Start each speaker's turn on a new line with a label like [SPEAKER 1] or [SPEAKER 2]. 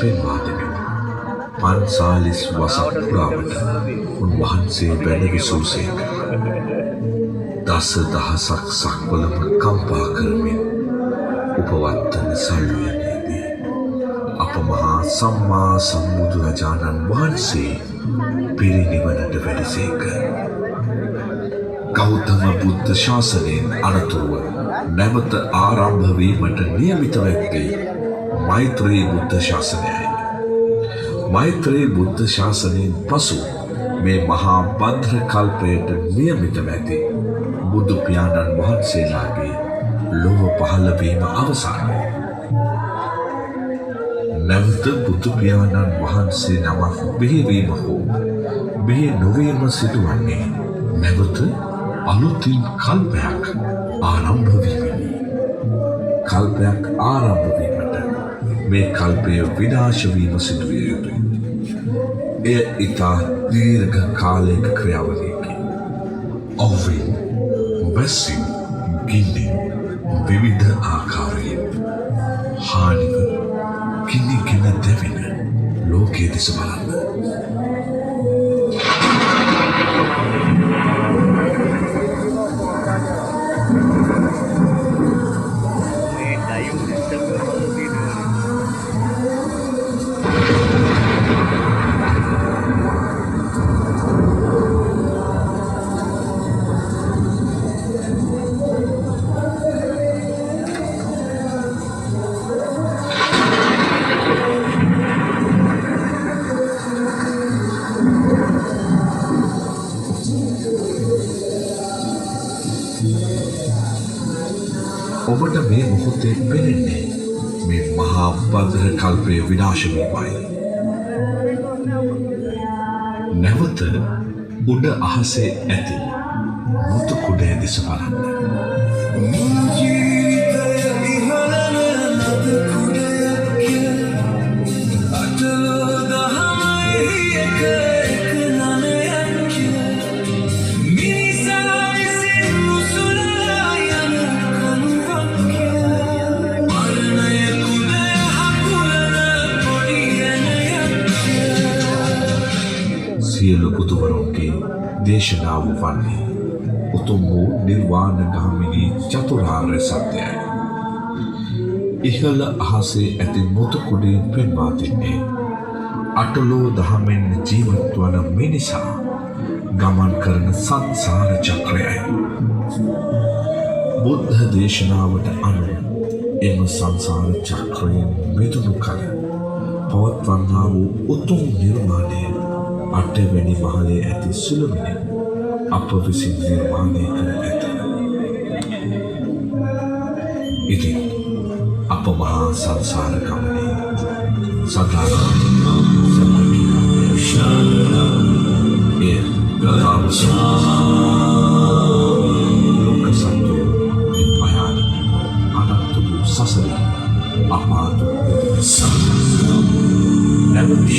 [SPEAKER 1] පෙන්වා දෙමින් 45 වසක් පුරාවට උන්වහන්සේ වැඩ විසූසේක. දස දහසක් සක්වලම කම්පා කරමින් උපවත්තන සල්වියනේදී අප මහා සම්මා සම්බුදුරජාණන් වහන්සේ පිරිනිවනට වැඩසේක. ගෞතම බුද්ධ ශාසනයෙන් අනතුරුව නැවත ආරම්භ වීමට නියමිත ඇත්තේ මෛත්‍රී බුද්ධ ශාසනයයි. මෛත්‍රී බුද්ධ ශාසනයෙන් පසු මේ මහා භද්‍ර කල්පයට නියමිත ඇති බුදු පියාණන් වහන්සේලාගේ ලොව පහළ වීම අවසානයි. නැවත බුදු පියාණන් වහන්සේ නමක් බිහිවීම හෝ බිහි නොවීම සිදුවන්නේ නැවත අලුතින් කල්පයක් ආරම්භ වීමයි. කල්පයක් ආරම්භ වීමට මේ කල්පය විනාශ වීම සිදුවිය යුතුයි. එය ඉතා දීර්ඝ කාලයක ක්‍රියාවලියකි. ඔව්වෙන් වැසින් ගින්නෙන් විවිධ ආකාරයෙන් හානිව කිනිගෙන දැවෙන ලෝකයේ දෙස බලන්න. ඔබට මේ මොහොතේ පෙනෙන්නේ මේ මහා භද්‍ර කල්පයේ විනාශ වීමයි. නැවත උඩ අහසේ ඇති මුතු කුඩය දෙස බලන්න. සියලු බුදුවරුන්ගේ දේශනාව වන්නේ උතුම් වූ නිර්වාණ ගාමිනී චතුරාර්ය සත්‍යයි. ඉහළ අහසේ ඇති මුතු කුඩයෙන් පෙන්වා දෙන්නේ අටලෝ දහමෙන් ජීවත් වන මිනිසා ගමන් කරන සංසාර චක්‍රයයි. බුද්ධ දේශනාවට අනුව එම සංසාර චක්‍රයෙන් මිදුණු කල පවත්වන්නා වූ උතුම් නිර්වාණය අටවැනි මහලේ ඇති සුළුමිණින් අප විසින් නිර්මාණය කර ඇත. ඉතින් අප මහා සංසාර ගමනේ සදාකාලික එය ගතාව ලෝක සත්‍යය භයානක අනන්ත වූ සසරේ අපාතු නැවත